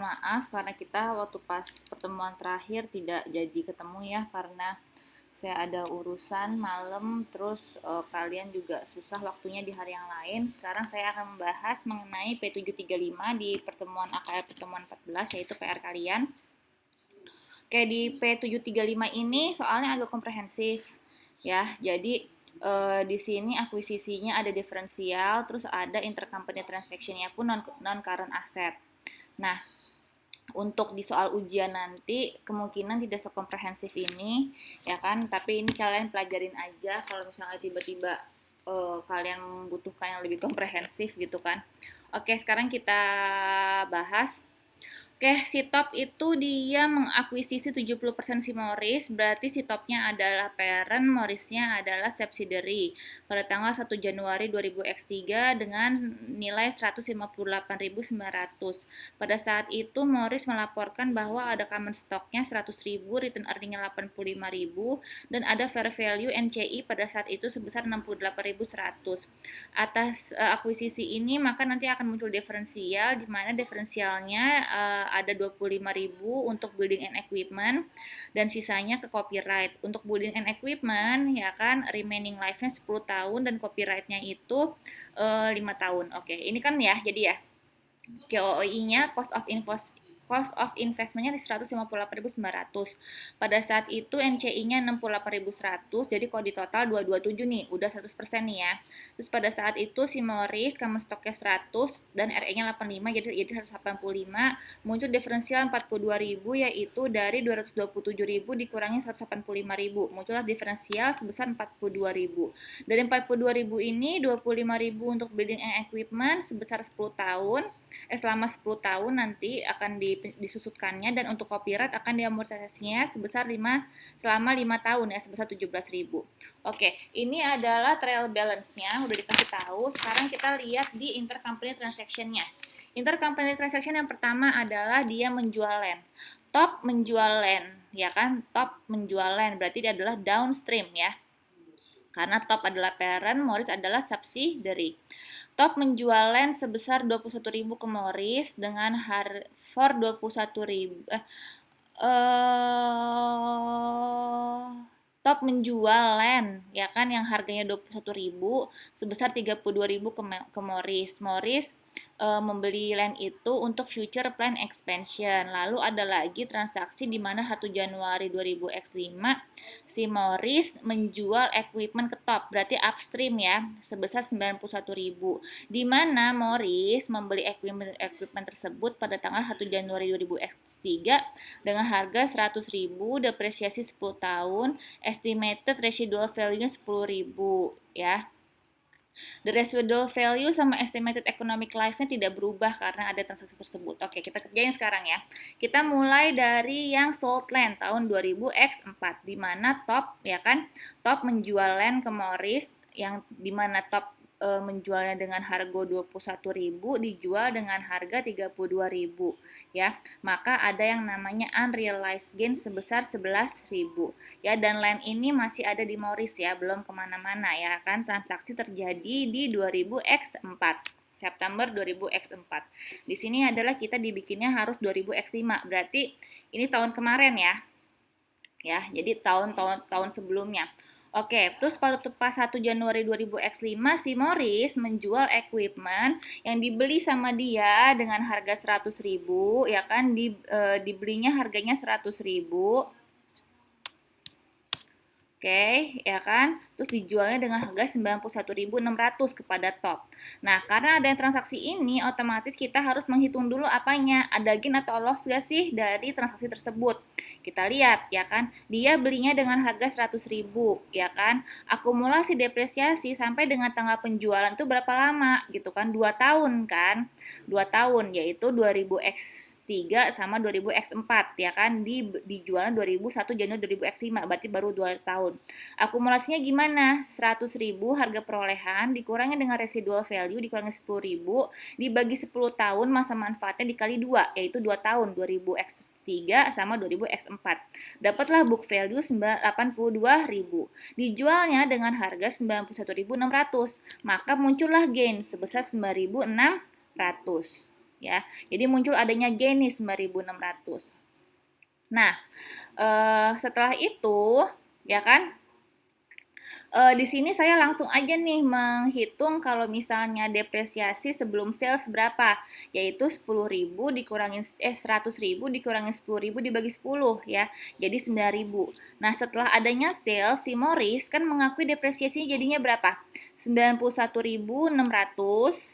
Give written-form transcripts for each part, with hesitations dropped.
Maaf karena kita waktu pas pertemuan terakhir tidak jadi ketemu ya karena saya ada urusan malam terus kalian juga susah waktunya di hari yang lain. Sekarang saya akan membahas mengenai P735 di pertemuan AKR pertemuan 14 yaitu PR kalian. Oke, di P735 ini soalnya agak komprehensif ya. Jadi di sini akuisisinya ada diferensial, terus ada intercompany transaction-nya pun non current asset. Nah, untuk di soal ujian nanti kemungkinan tidak sekomprehensif ini ya kan, tapi ini kalian pelajarin aja kalau misalnya tiba-tiba kalian membutuhkan yang lebih komprehensif gitu kan. Oke, sekarang kita bahas. Oke, si top itu dia mengakuisisi 70% si Morris, berarti si topnya adalah parent, Morrisnya adalah subsidiary pada tanggal 1 Januari 2000X3 dengan nilai 158.900. Pada saat itu Morris melaporkan bahwa ada common stocknya 100.000, return earningnya 85.000, dan ada fair value NCI pada saat itu sebesar 68.100. Atas akuisisi ini maka nanti akan muncul diferensial, di mana diferensialnya ada 25.000 untuk building and equipment dan sisanya ke copyright. Untuk building and equipment ya kan remaining life-nya 10 tahun dan copyright-nya itu 5 tahun. Oke, ini kan ya jadi ya KOI-nya cost of investment-nya 158.900. Pada saat itu NCI-nya 68.100, jadi kalau di total 227 nih, udah 100% nih ya. Terus pada saat itu si Morris common stock-nya 100 dan RE-nya 85, jadi 185, muncul diferensial 42.000 yaitu dari 227.000 dikurangi 185.000. Muncullah diferensial sebesar 42.000. Dari 42.000 ini 25.000 untuk building and equipment sebesar 10 tahun. Selama 10 tahun nanti akan disusutkannya, dan untuk copyright akan diamortisasinya selama 5 tahun ya sebesar 17.000. Oke, ini adalah trial balance-nya udah dikasih tahu. Sekarang kita lihat di intercompany transaction-nya. Intercompany transaction yang pertama adalah dia menjual land. Top menjual land, ya kan? Top menjual land berarti dia adalah downstream ya. Karena top adalah parent, Morris adalah subsidiary. Top menjual land sebesar 21.000 ke Morris dengan for 21.000 Top menjual land ya kan yang harganya 21.000 sebesar 32.000 ke Morris. Morris membeli land itu untuk future plan expansion. Lalu ada lagi transaksi di mana 1 Januari 2000X5 si Morris menjual equipment ke Top, berarti upstream ya, sebesar 91.000. Di mana Morris membeli equipment tersebut pada tanggal 1 Januari 2000X3 dengan harga 100.000, depresiasi 10 tahun, estimated residual value-nya 10.000 ya. The residual value sama estimated economic life-nya tidak berubah karena ada transaksi tersebut. Oke, kita kerjain sekarang ya. Kita mulai dari yang sold land tahun 2000X4, di mana Top ya kan, Top menjual land ke Morris yang di mana Top menjualnya dengan harga 21.000 dijual dengan harga 32.000 ya. Maka ada yang namanya unrealized gain sebesar 11.000 ya, dan land ini masih ada di Morris ya, belum kemana-mana ya kan. Transaksi terjadi di 2000X4. September 2000X4. Di sini adalah kita dibikinnya harus 2000X5. Berarti ini tahun kemarin ya. Ya, jadi tahun sebelumnya. Oke, terus pas 1 Januari 2000X5 si Morris menjual equipment yang dibeli sama dia dengan harga 100.000 ya kan, dibelinya harganya 100.000. Oke, ya kan? Terus dijualnya dengan harga 91.600 kepada Top. Nah, karena ada transaksi ini, otomatis kita harus menghitung dulu apanya, ada gain atau loss gak sih dari transaksi tersebut. Kita lihat, ya kan? Dia belinya dengan harga 100.000, ya kan? Akumulasi depresiasi sampai dengan tanggal penjualan itu berapa lama gitu kan? 2 tahun kan? 2 tahun, yaitu 2000X3 sama 2000X4, ya kan? Dijualnya 1 Januari 2000X5, berarti baru 2 tahun. Akumulasinya gimana? 100.000 harga perolehan dikurangi dengan residual value dikurangi 10.000 dibagi 10 tahun masa manfaatnya dikali 2, yaitu 2 tahun, 2000X3 sama 2000X4. Dapatlah book value 82.000. Dijualnya dengan harga 91.600. Maka muncullah gain sebesar 9.600. ya. Jadi muncul adanya gain nih 9.600. Nah, setelah itu ya kan, di sini saya langsung aja nih menghitung kalau misalnya depresiasi sebelum sales berapa, yaitu 10.000 dikurangin 100.000 dikurangin 10.000 dibagi 10 ya, jadi 9.000. Nah, setelah adanya sales, si Morris kan mengakui depresiasinya jadinya berapa? 91.600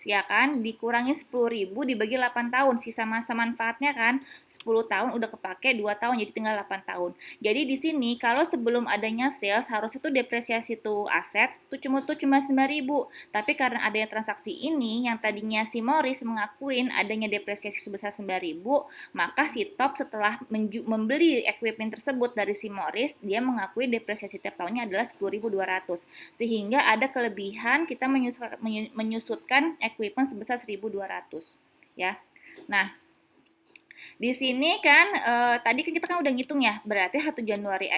ya kan, dikurangin 10.000 dibagi 8 tahun, sisa masa manfaatnya kan 10 tahun udah kepake 2 tahun, jadi tinggal 8 tahun. Jadi di sini kalau sebelum adanya sales harusnya tuh depresiasi tuh aset tuh cuma 9.000. Tapi karena adanya transaksi ini yang tadinya si Morris mengakuin adanya depresiasi sebesar 9.000, maka si Top setelah membeli equipment tersebut dari si Morris, dia mengakui depresiasi tiap tahunnya adalah 10.200. Sehingga ada kelebihan kita menyusutkan equipment sebesar 1.200 ya. Nah, di sini kan tadi kan kita kan udah ngitung ya, berarti 1 Januari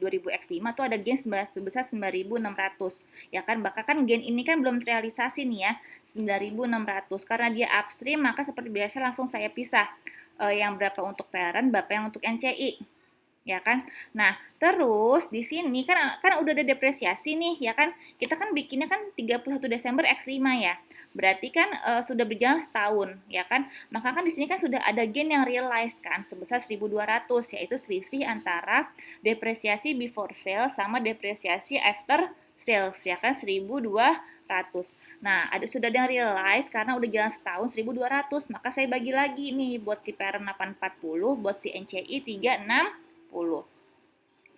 2000X5 tuh ada gain sebesar 9.600 ya kan, bahkan kan gain ini kan belum terrealisasi nih ya, 9.600 karena dia upstream, maka seperti biasa langsung saya pisah yang berapa untuk parent, berapa yang untuk NCI ya kan. Nah, terus di sini kan udah ada depresiasi nih ya kan. Kita kan bikinnya kan 31 Desember X5 ya. Berarti kan sudah berjalan setahun ya kan. Maka kan di sini kan sudah ada gain yang realize kan sebesar 1.200, yaitu selisih antara depresiasi before sales sama depresiasi after sales ya kan, 1.200. Nah, sudah ada yang realize karena udah jalan setahun 1.200, maka saya bagi lagi nih buat si parent 840, buat si NCI 360.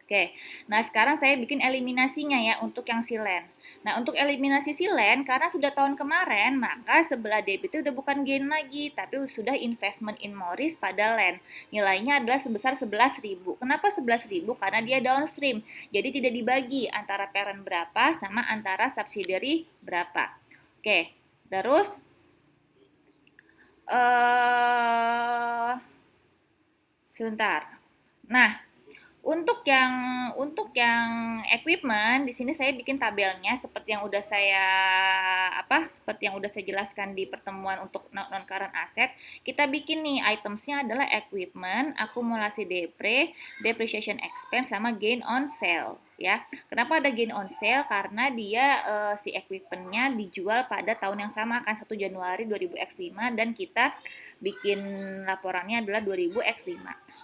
Oke, nah sekarang saya bikin eliminasinya ya untuk yang silen. Nah, untuk eliminasi silen, karena sudah tahun kemarin, maka sebelah debit itu udah bukan gain lagi, tapi sudah investment in Morris pada land. Nilainya adalah sebesar 11.000. Kenapa 11.000? Karena dia downstream. Jadi tidak dibagi antara parent berapa sama antara subsidiary berapa. Oke, terus sebentar. Nah, untuk yang equipment di sini saya bikin tabelnya seperti yang udah saya jelaskan di pertemuan untuk non current asset. Kita bikin nih itemsnya adalah equipment, akumulasi depreciation expense sama gain on sale ya. Kenapa ada gain on sale? Karena dia si equipmentnya dijual pada tahun yang sama kan, 1 Januari 2000X5, dan kita bikin laporannya adalah 2000X5.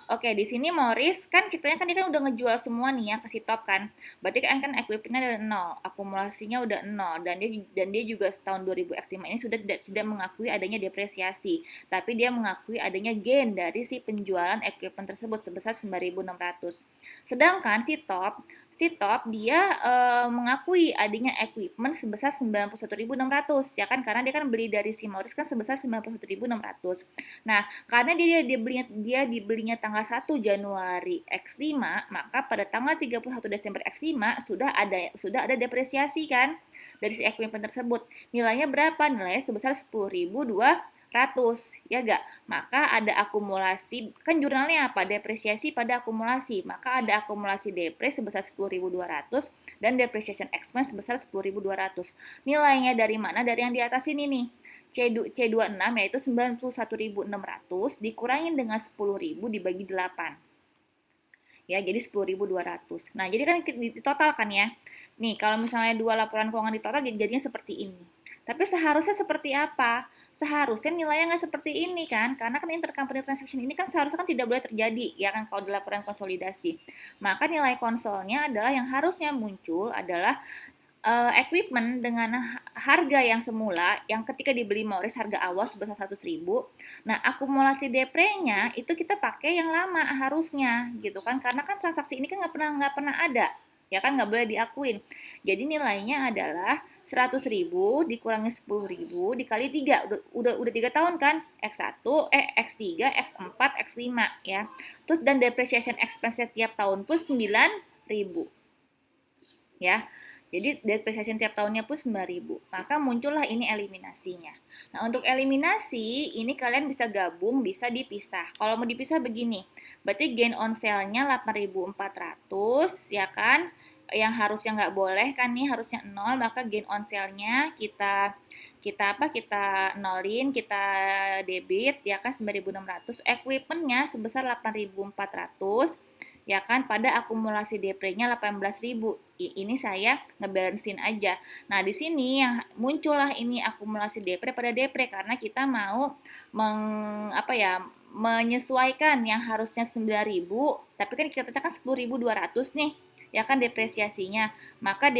Oke, di sini Morris kan dia kan udah ngejual semua nih ya ke si Top kan. Berarti kan equipment-nya udah 0, akumulasinya udah 0, dan dia juga tahun 2000X5 ini sudah tidak mengakui adanya depresiasi, tapi dia mengakui adanya gain dari si penjualan equipment tersebut sebesar 9.600. Sedangkan si Top dia mengakui adanya equipment sebesar 91.600 ya kan, karena dia kan beli dari si Morris kan sebesar 91.600. Nah, karena dia dibelinya tanggal 1 Januari X5, maka pada tanggal 31 Desember X5 sudah ada depresiasi kan dari si equipment tersebut. Nilainya berapa? Nilainya sebesar 10.200 ya gak? Maka ada akumulasi, kan jurnalnya apa? Depresiasi pada akumulasi. Maka ada akumulasi depres sebesar 10.200 dan depreciation expense sebesar 10.200. Nilainya dari mana? Dari yang di atas ini nih. C26 yaitu 91.600 dikurangin dengan 10.000 dibagi 8. Ya, jadi 10.200. Nah, jadi kan ditotal kan ya. Nih, kalau misalnya dua laporan keuangan ditotal jadinya seperti ini. Tapi seharusnya seperti apa? Seharusnya nilainya nggak seperti ini kan, karena kan intercompany transaction ini kan seharusnya kan tidak boleh terjadi, ya kan, kalau di laporan konsolidasi. Maka nilai konsolnya adalah yang harusnya muncul adalah equipment dengan harga yang semula, yang ketika dibeli Morris harga awal sebesar 100.000. Nah, akumulasi deprenya itu kita pakai yang lama harusnya, gitu kan? Karena kan transaksi ini kan nggak pernah ada, ya kan, nggak boleh diakuin. Jadi nilainya adalah 100.000 dikurangi 10.000 dikali 3, udah 3 tahun kan, X1, X3, X4, X5 ya. Terus dan depreciation expense tiap tahun pun 9.000 ya. Jadi depreciation tiap tahunnya pun 9.000. Maka muncullah ini eliminasinya. Nah, untuk eliminasi ini kalian bisa gabung, bisa dipisah. Kalau mau dipisah begini, berarti gain on sale-nya 8.400 ya kan? yang harusnya nggak boleh kan nih, harusnya 0, maka gain on sale-nya kita nolin, kita debit ya kan 9.600, equipment-nya sebesar 8.400 ya kan, pada akumulasi depre-nya 18.000. Ini saya ngebalancein aja. Nah, di sini yang muncullah ini akumulasi depre pada depre karena kita mau menyesuaikan yang harusnya 9.000, tapi kan kita kan 10.200 nih ya kan depresiasinya, maka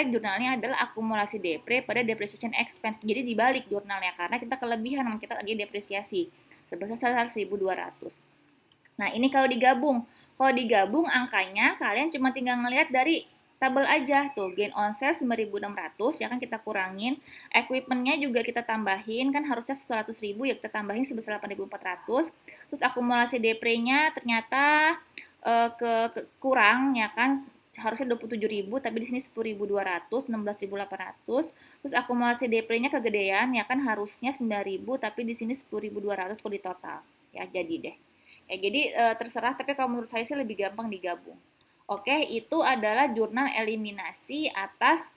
jurnalnya adalah akumulasi depre pada depreciation expense. Jadi dibalik jurnalnya karena kita kelebihan, kita lagi depresiasi sebesar 1.200. Nah, ini kalau digabung angkanya kalian cuma tinggal ngelihat dari tabel aja tuh, gain on sale 9.600 ya kan, kita kurangin, equipmentnya juga kita tambahin, kan harusnya 100.000 ya kita tambahin sebesar 8.400, terus akumulasi depre-nya ternyata kurang ya kan, harusnya 27.000 tapi di sini 10.200, 16.800. Terus akumulasi depre-nya kegedean ya kan, harusnya 9.000 tapi di sini 10.200 kalau di total. Ya, jadi deh. Jadi terserah, tapi kalau menurut saya sih lebih gampang digabung. Oke, itu adalah jurnal eliminasi atas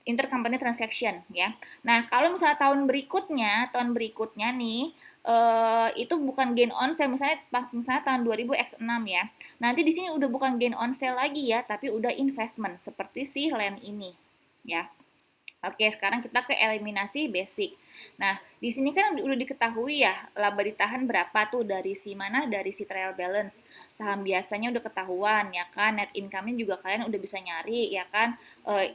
intercompany transaction ya. Nah, kalau misalnya tahun berikutnya nih itu bukan gain on sale, misalnya tahun 2000 X6 ya. Nanti di sini udah bukan gain on sale lagi ya, tapi udah investment seperti si land ini ya. Oke, sekarang kita ke eliminasi basic. Nah, di sini kan udah diketahui ya, laba ditahan berapa tuh dari si mana? Dari si trial balance. Saham biasanya udah ketahuan ya kan, net income-nya juga kalian udah bisa nyari ya kan.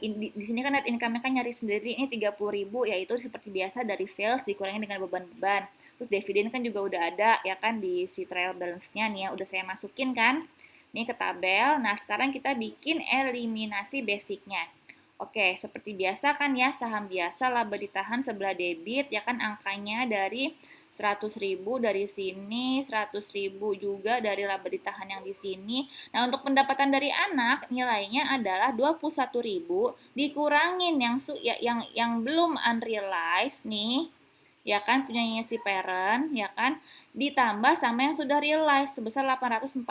Di sini kan net income-nya kan nyari sendiri ini 30.000, yaitu seperti biasa dari sales dikurangi dengan beban-beban. Terus dividen kan juga udah ada ya kan di si trial balance-nya nih ya, udah saya masukin kan. Ini ke tabel. Nah, sekarang kita bikin eliminasi basic-nya. Oke, seperti biasa kan ya, saham biasa laba ditahan sebelah debit ya kan, angkanya dari 100.000 dari sini, 100.000 juga dari laba ditahan yang di sini. Nah, untuk pendapatan dari anak nilainya adalah 21.000 dikurangin yang belum unrealized nih ya kan, punyanya si parent ya kan, ditambah sama yang sudah realized sebesar 840.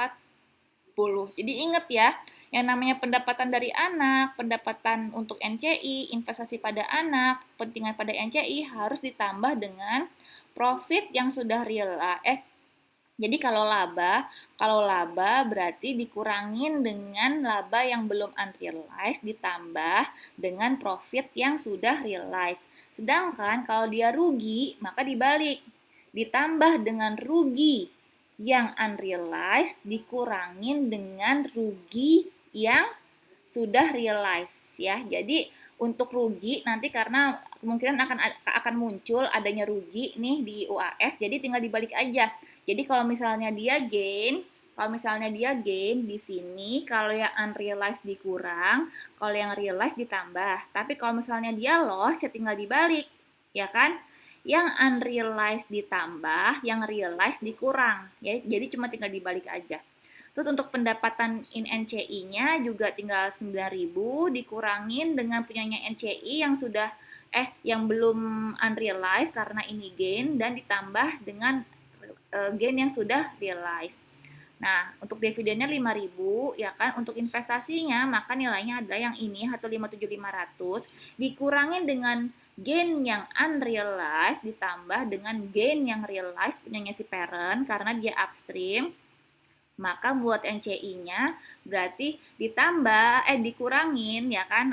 Jadi ingat ya, yang namanya pendapatan dari anak, pendapatan untuk NCI, investasi pada anak, kepentingan pada NCI harus ditambah dengan profit yang sudah jadi kalau laba berarti dikurangin dengan laba yang belum unrealized ditambah dengan profit yang sudah realized. Sedangkan kalau dia rugi, maka dibalik. Ditambah dengan rugi yang unrealized dikurangin dengan rugi yang sudah realized ya. Jadi untuk rugi nanti karena kemungkinan akan muncul adanya rugi nih di UAS, jadi tinggal dibalik aja. Jadi kalau misalnya dia gain di sini, kalau yang unrealized dikurang, kalau yang realized ditambah. Tapi kalau misalnya dia loss ya tinggal dibalik, ya kan? Yang unrealized ditambah, yang realized dikurang. Ya, jadi cuma tinggal dibalik aja. Terus untuk pendapatan in NCI-nya juga tinggal 9.000 dikurangin dengan punyanya NCI yang belum unrealized karena ini gain, dan ditambah dengan gain yang sudah realized. Nah, untuk dividennya 5.000 ya kan, untuk investasinya maka nilainya adalah yang ini 157.500 dikurangin dengan gain yang unrealized ditambah dengan gain yang realized punyanya si parent karena dia upstream. Maka buat NCI-nya berarti dikurangin ya kan,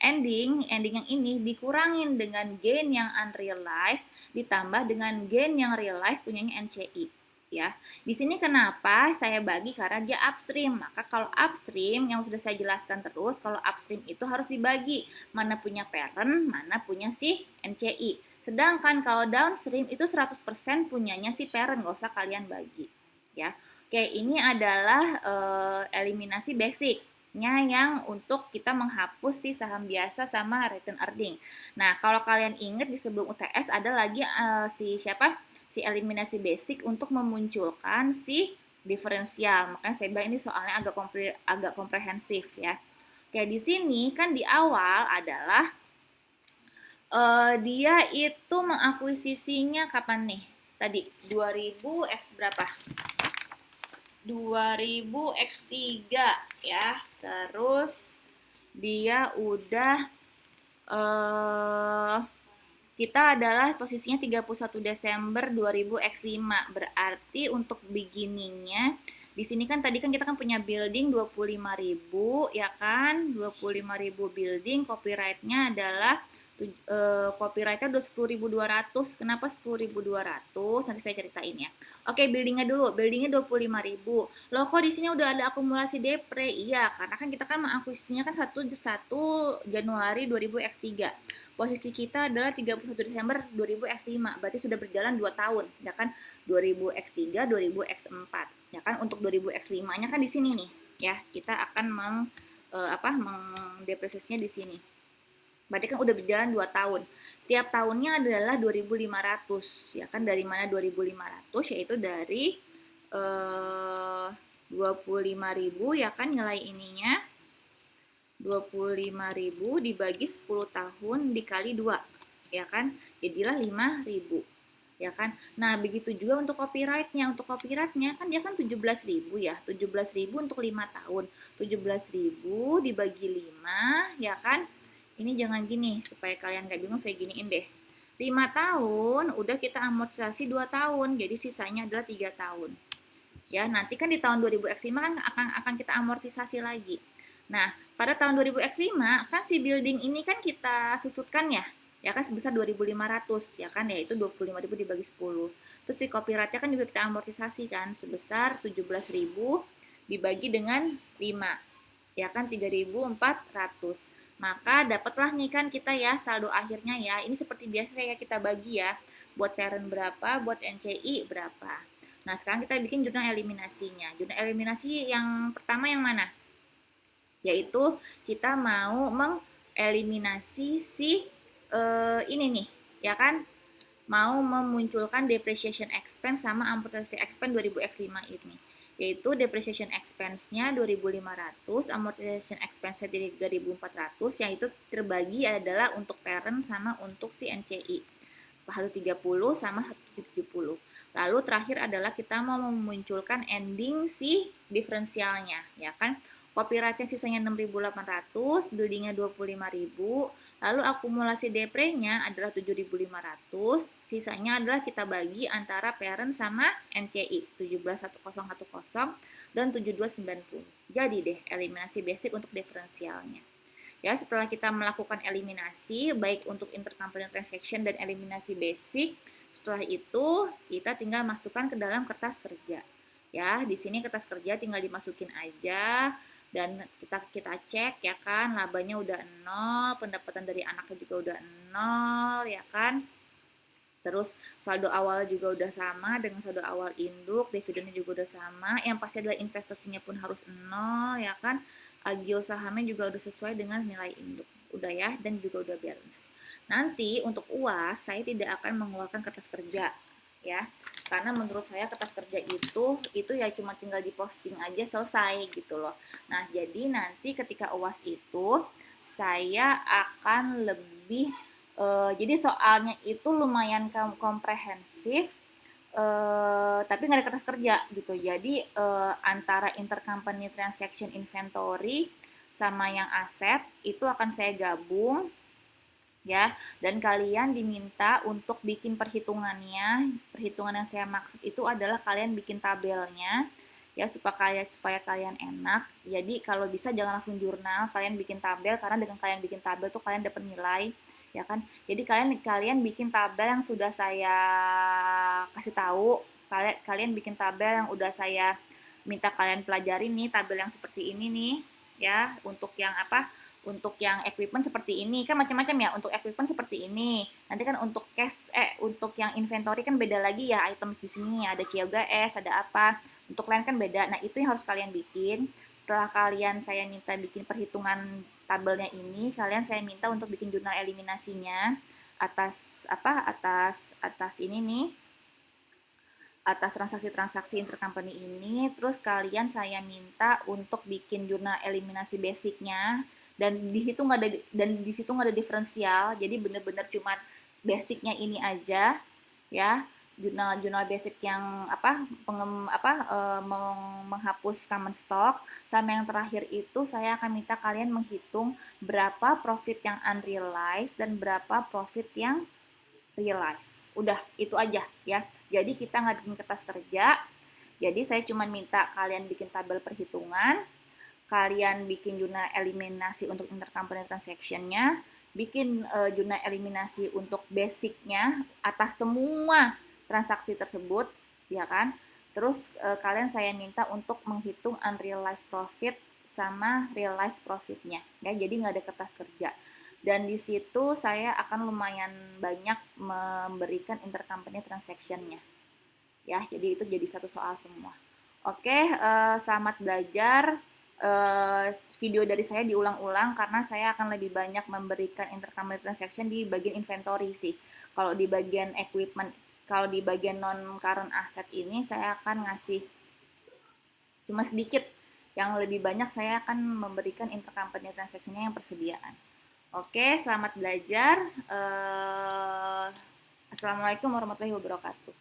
ending yang ini dikurangin dengan gain yang unrealized ditambah dengan gain yang realized punyanya NCI ya. Di sini kenapa saya bagi, karena dia upstream. Maka kalau upstream yang sudah saya jelaskan terus, kalau upstream itu harus dibagi mana punya parent, mana punya si NCI. Sedangkan kalau downstream itu 100% punyanya si parent, nggak usah kalian bagi ya. Oke, ini adalah eliminasi basicnya yang untuk kita menghapus si saham biasa sama return earning. Nah, kalau kalian ingat di sebelum UTS ada lagi si eliminasi basic untuk memunculkan si diferensial. Makanya saya bilang ini soalnya agak komprehensif ya. Oke, di sini kan di awal adalah dia itu mengakuisisinya kapan nih? Tadi 2000 X berapa? 2000x3 ya. Terus dia udah eh kita adalah posisinya 31 Desember 2000x5. Berarti untuk beginningnya di sini kan tadi kan kita kan punya building 25.000 ya kan? 25.000 building, copyrightnya adalah copyrightnya udah 10.200. Kenapa 10.200? Nanti saya ceritain ya. Oke, buildingnya dulu. Buildingnya 25.000. Loh kok di sini udah ada akumulasi depre? Iya, karena kan kita kan mengakuisisinya kan 1 Januari 2000x3. Posisi kita adalah 31 Desember 2000x5. Berarti sudah berjalan 2 tahun, ya kan? 2000x3, 2000x4. Ya kan untuk 2000x5-nya kan di sini nih, ya. Kita akan mengdepresiasinya di sini. Berarti kan udah berjalan 2 tahun. Tiap tahunnya adalah 2.500, ya kan? Dari mana 2.500? Yaitu dari 25.000 ya kan nilai ininya. 25.000 dibagi 10 tahun dikali 2, ya kan? Jadilah 5.000. Ya kan? Nah, begitu juga untuk copyrightnya. Untuk copyrightnya kan dia kan 17.000 ya. 17.000 untuk 5 tahun. 17.000 dibagi 5, ya kan? Ini jangan gini, supaya kalian gak bingung saya giniin deh. 5 tahun, udah kita amortisasi 2 tahun, jadi sisanya adalah 3 tahun. Ya, nanti kan di tahun 2000x5 kan akan kita amortisasi lagi. Nah, pada tahun 2000x5 kan si building ini kan kita susutkan ya. Ya kan sebesar 2.500 ya kan, yaitu 25.000 dibagi 10. Terus si copyrightnya kan juga kita amortisasi kan sebesar 17.000 dibagi dengan 5. Ya kan 3.400. Maka dapatlah nih kan kita ya saldo akhirnya ya. Ini seperti biasa kayak kita bagi ya. Buat parent berapa, buat NCI berapa. Nah, sekarang kita bikin jurnal eliminasinya. Jurnal eliminasi yang pertama yang mana? Yaitu kita mau mengeliminasi si ini nih, ya kan? Mau memunculkan depreciation expense sama amortisasi expense 2000x5 ini. Yaitu depreciation expense-nya 2.500, amortization expense-nya 3.400, yang itu terbagi adalah untuk parent sama untuk si NCI. 130 sama 170. Lalu terakhir adalah kita mau memunculkan ending si diferensialnya, ya kan? Copyrightnya sisanya 6.800, buildingnya 25.000, lalu akumulasi deprenya adalah 7.500, sisanya adalah kita bagi antara parent sama NCI, 17.1010 dan 7290. Jadi deh eliminasi basic untuk diferensialnya. Ya, setelah kita melakukan eliminasi baik untuk intercompany transaction dan eliminasi basic, setelah itu kita tinggal masukkan ke dalam kertas kerja. Ya, di sini kertas kerja tinggal dimasukin aja dan kita cek ya kan, labanya udah 0, pendapatan dari anaknya juga udah 0 ya kan. Terus saldo awal juga udah sama dengan saldo awal induk, dividennya juga udah sama. Yang pasti adalah investasinya pun harus 0 ya kan. Agio sahamnya juga udah sesuai dengan nilai induk. Udah ya, dan juga udah balance. Nanti untuk UAS saya tidak akan mengeluarkan kertas kerja ya. Karena menurut saya kertas kerja itu ya cuma tinggal diposting aja selesai gitu loh. Nah, jadi nanti ketika UAS itu saya akan lebih jadi soalnya itu lumayan komprehensif, tapi nggak ada kertas kerja gitu. Jadi antara intercompany transaction inventory sama yang aset itu akan saya gabung ya, dan kalian diminta untuk bikin perhitungannya. Perhitungan yang saya maksud itu adalah kalian bikin tabelnya ya supaya kalian enak. Jadi kalau bisa jangan langsung jurnal, kalian bikin tabel, karena dengan kalian bikin tabel tuh kalian dapat nilai ya kan. Jadi kalian bikin tabel yang sudah saya kasih tahu, kalian bikin tabel yang udah saya minta kalian pelajari nih, tabel yang seperti ini nih ya. Untuk yang untuk yang equipment seperti ini kan macam-macam ya. Untuk equipment seperti ini, nanti kan untuk untuk yang inventory kan beda lagi ya, item di sini ada Ciaga S, ada apa, untuk lain kan beda. Nah, itu yang harus kalian bikin. Setelah saya minta bikin perhitungan tabelnya ini, kalian saya minta untuk bikin jurnal eliminasinya atas ini nih, atas transaksi-transaksi intercompany ini. Terus kalian saya minta untuk bikin jurnal eliminasi basicnya, dan di situ nggak ada diferensial, jadi bener-bener cuma basicnya ini aja ya. jurnal basic yang menghapus common stock, sama yang terakhir itu saya akan minta kalian menghitung berapa profit yang unrealized dan berapa profit yang realized. Udah, itu aja ya. Jadi kita nggak bikin kertas kerja. Jadi saya cuma minta kalian bikin tabel perhitungan, kalian bikin jurnal eliminasi untuk intercompany transaction-nya, bikin jurnal eliminasi untuk basicnya atas semua transaksi tersebut, ya kan? Terus kalian saya minta untuk menghitung unrealized profit sama realized profitnya, ya. Jadi nggak ada kertas kerja. Dan di situ saya akan lumayan banyak memberikan intercompany transaction-nya, ya. Jadi itu jadi satu soal semua. Oke, selamat belajar. Video dari saya diulang-ulang karena saya akan lebih banyak memberikan intercompany transaction di bagian inventory sih. Kalau di bagian equipment, kalau di bagian non current asset ini saya akan ngasih cuma sedikit. Yang lebih banyak saya akan memberikan intercompany transaction-nya yang persediaan. Oke, selamat belajar. Assalamualaikum warahmatullahi wabarakatuh.